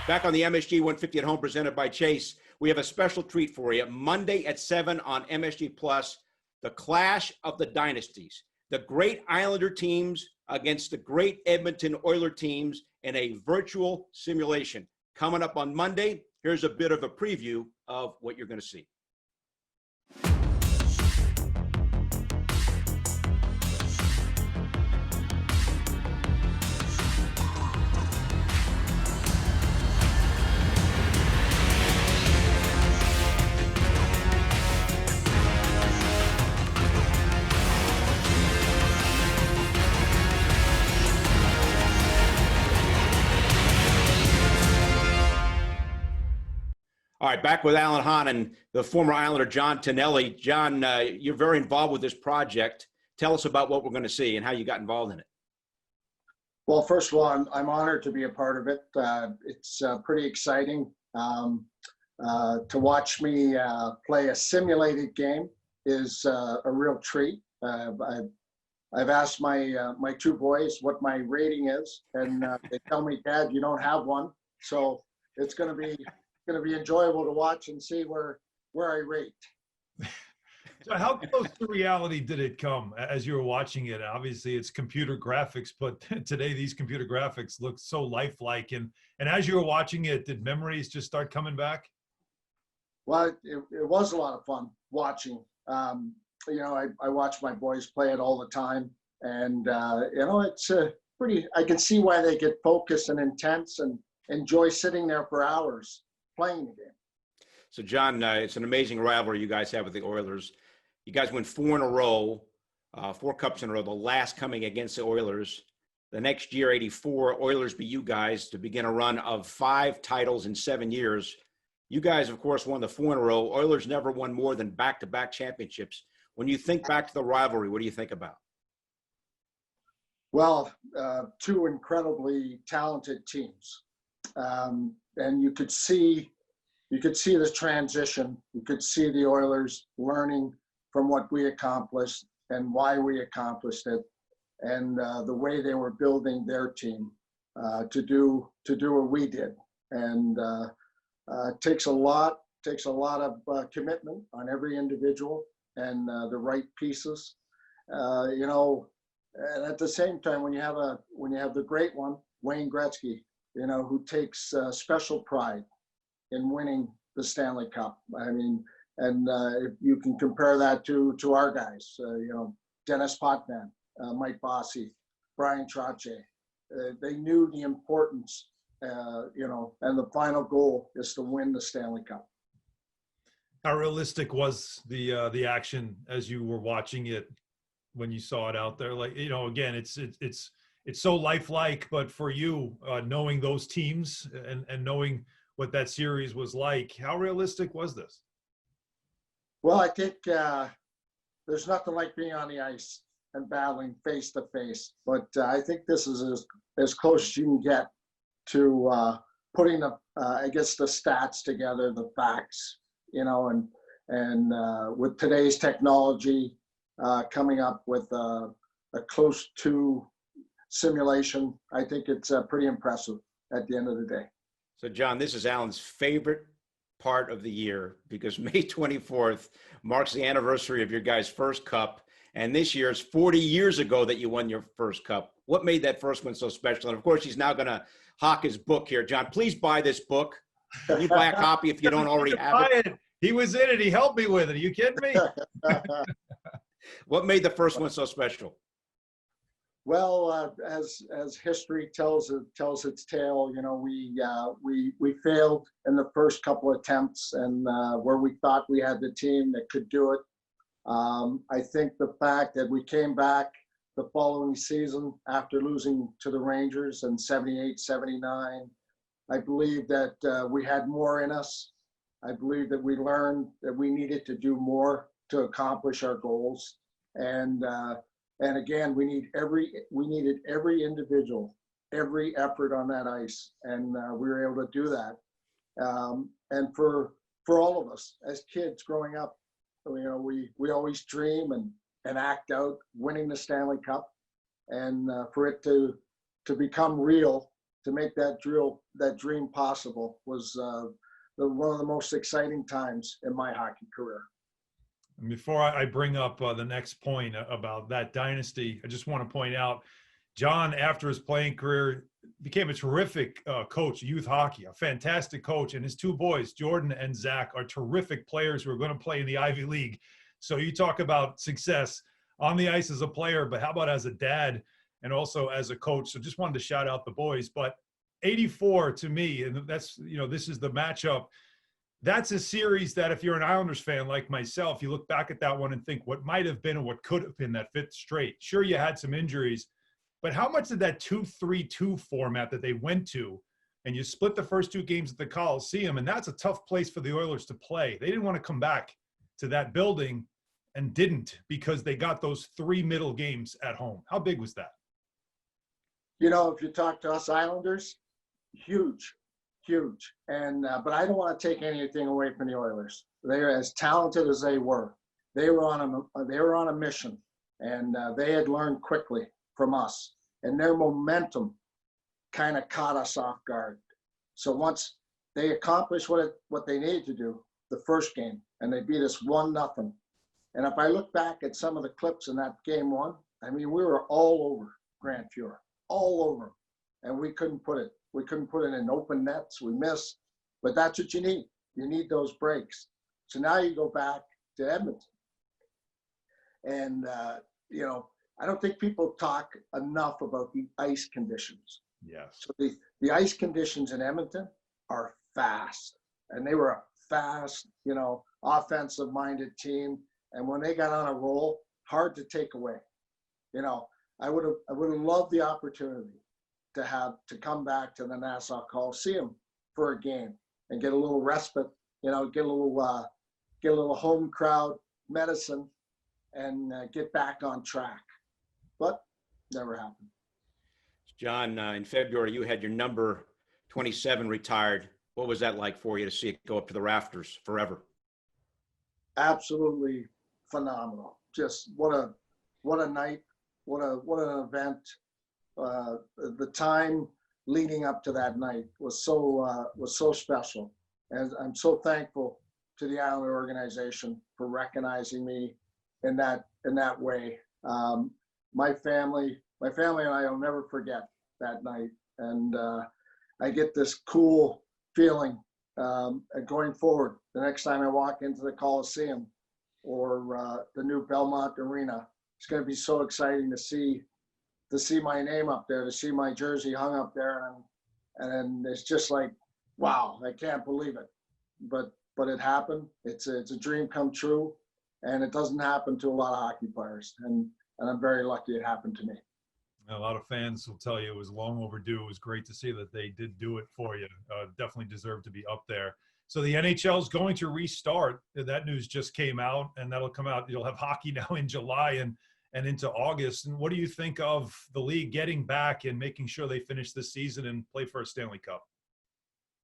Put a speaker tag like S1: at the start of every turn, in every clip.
S1: Back on the MSG 150 at Home presented by Chase, we have a special treat for you. Monday at 7 on MSG Plus, the Clash of the Dynasties. The great Islander teams against the great Edmonton Oiler teams in a virtual simulation. Coming up on Monday, here's a bit of a preview of what you're going to see. All right, back with Alan Hahn and the former Islander, John Tonelli. John, you're very involved with this project. Tell us about what we're going to see and how you got involved in it.
S2: Well, first of all, I'm honored to be a part of it. It's pretty exciting. To watch me play a simulated game is a real treat. I've asked my two boys what my rating is, and they tell me, Dad, you don't have one. So it's going to be enjoyable to watch and see where I rate.
S3: So how close to reality did it come as you were watching it? Obviously it's computer graphics, but today these computer graphics look so lifelike. And as you were watching it, did memories just start coming back?
S2: Well, it was a lot of fun watching. I watch my boys play it all the time, and it's I can see why they get focused and intense and enjoy sitting there for hours playing the game.
S1: So, John, it's an amazing rivalry you guys have with the Oilers. You guys win 4 in a row, 4 cups in a row, the last coming against the Oilers. The next year, 84, Oilers beat you guys to begin a run of 5 titles in 7 years. You guys, of course, won the 4 in a row. Oilers never won more than back-to-back championships. When you think back to the rivalry, what do you think about?
S2: Well, 2 incredibly talented teams. And you could see the transition. You could see the Oilers learning from what we accomplished and why we accomplished it, and the way they were building their team to do what we did. And it takes a lot of commitment on every individual and the right pieces. And at the same time, when you have the great one, Wayne Gretzky, who takes special pride in winning the Stanley Cup. I mean, and if you can compare that to our guys, Dennis Potvin, Mike Bossy, Brian Trottier, they knew the importance, and the final goal is to win the Stanley Cup.
S3: How realistic was the action as you were watching it when you saw it out there? Like, again, it's so lifelike, but for you, knowing those teams and knowing what that series was like, how realistic was this?
S2: Well, I think there's nothing like being on the ice and battling face to face, but I think this is as close as you can get to putting the stats together, the facts, and with today's technology coming up with a close to simulation, I think it's pretty impressive at the end of the day.
S1: So, John, this is Alan's favorite part of the year because May 24th marks the anniversary of your guys' first cup. And this year is 40 years ago that you won your first cup. What made that first one so special? And, of course, he's now going to hawk his book here. John, please buy this book. Can you buy a copy if you don't already have it?
S3: He was in it. He helped me with it. Are you kidding me?
S1: What made the first one so special?
S2: Well, as history tells its tale, we failed in the first couple attempts, and where we thought we had the team that could do it. I think the fact that we came back the following season after losing to the Rangers in 78, 79, I believe that we had more in us. I believe that we learned that we needed to do more to accomplish our goals, and again, we needed every individual, every effort on that ice, and we were able to do that. And for all of us as kids growing up, we always dream and act out winning the Stanley Cup, and for it to become real to make that dream possible was one of the most exciting times in my hockey career.
S3: Before I bring up the next point about that dynasty, I just want to point out, John, after his playing career, became a terrific coach, youth hockey, a fantastic coach. And his two boys, Jordan and Zach, are terrific players who are going to play in the Ivy League. So you talk about success on the ice as a player, but how about as a dad and also as a coach? So just wanted to shout out the boys. But 84 to me, and that's, this is the matchup. That's a series that if you're an Islanders fan like myself, you look back at that one and think what might have been or what could have been that fifth straight. Sure, you had some injuries, but how much did that 2-3-2 format that they went to, and you split the first two games at the Coliseum, and that's a tough place for the Oilers to play. They didn't want to come back to that building and didn't, because they got those three middle games at home. How big was that?
S2: If you talk to us Islanders, huge. And but I don't want to take anything away from the Oilers. They're as talented as they were. They were on a mission, and they had learned quickly from us, and their momentum kind of caught us off guard. So once they accomplished what they needed to do the first game, and they beat us 1-0. And if I look back at some of the clips in that game one, I mean, we were all over Grant Fuhrer, all over, and we couldn't put it in open nets. We missed, but that's what you need. You need those breaks. So now you go back to Edmonton, and I don't think people talk enough about the ice conditions.
S3: Yes.
S2: So the ice conditions in Edmonton are fast, and they were a fast, offensive-minded team. And when they got on a roll, hard to take away. I would have loved the opportunity to come back to the Nassau Coliseum for a game and get a little respite, get a little home crowd medicine, and get back on track. But never happened.
S1: John, in February, you had your number 27 retired. What was that like for you to see it go up to the rafters forever?
S2: Absolutely phenomenal. Just what a night, what an event. The time leading up to that night was so special, and I'm so thankful to the Islander organization for recognizing me in that way. My family and I will never forget that night, and I get this cool feeling going forward. The next time I walk into the Coliseum or the new Belmont Arena, it's going to be so exciting to see my name up there, to see my jersey hung up there, and it's just like, wow, I can't believe it. But it happened. It's a dream come true, and it doesn't happen to a lot of hockey players, and I'm very lucky it happened to me.
S3: A lot of fans will tell you it was long overdue. It was great to see that they did do it for you. Definitely deserve to be up there. So the NHL is going to restart. That news just came out, and that'll come out. You'll have hockey now in July and into August. And what do you think of the league getting back and making sure they finish this season and play for a Stanley Cup?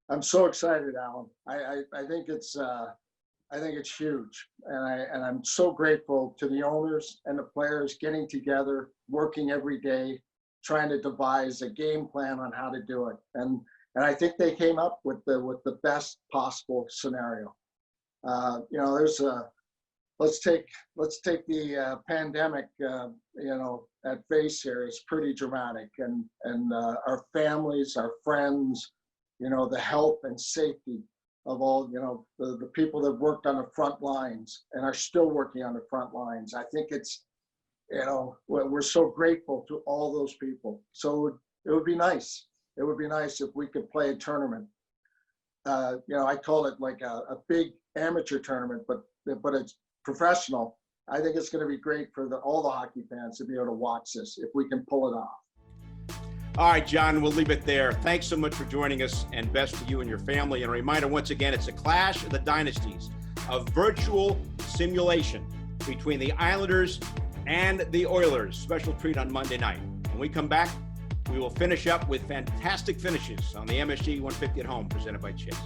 S2: I'm so excited, Alan. I think it's huge, and I'm so grateful to the owners and the players getting together, working every day, trying to devise a game plan on how to do it. And I think they came up with the best possible scenario. Let's take the pandemic, at face here. It's pretty dramatic, and our families, our friends, the health and safety of all, the people that worked on the front lines and are still working on the front lines. I think it's, we're so grateful to all those people. So it would be nice. It would be nice if we could play a tournament. I call it like a big amateur tournament, but it's professional. I think it's going to be great for all the hockey fans to be able to watch this if we can pull it off.
S1: All right, John, we'll leave it there. Thanks so much for joining us, and best to you and your family. And a reminder, once again, it's a Clash of the Dynasties, a virtual simulation between the Islanders and the Oilers. Special treat on Monday night. When we come back, we will finish up with fantastic finishes on the MSG 150 at Home, presented by Chase.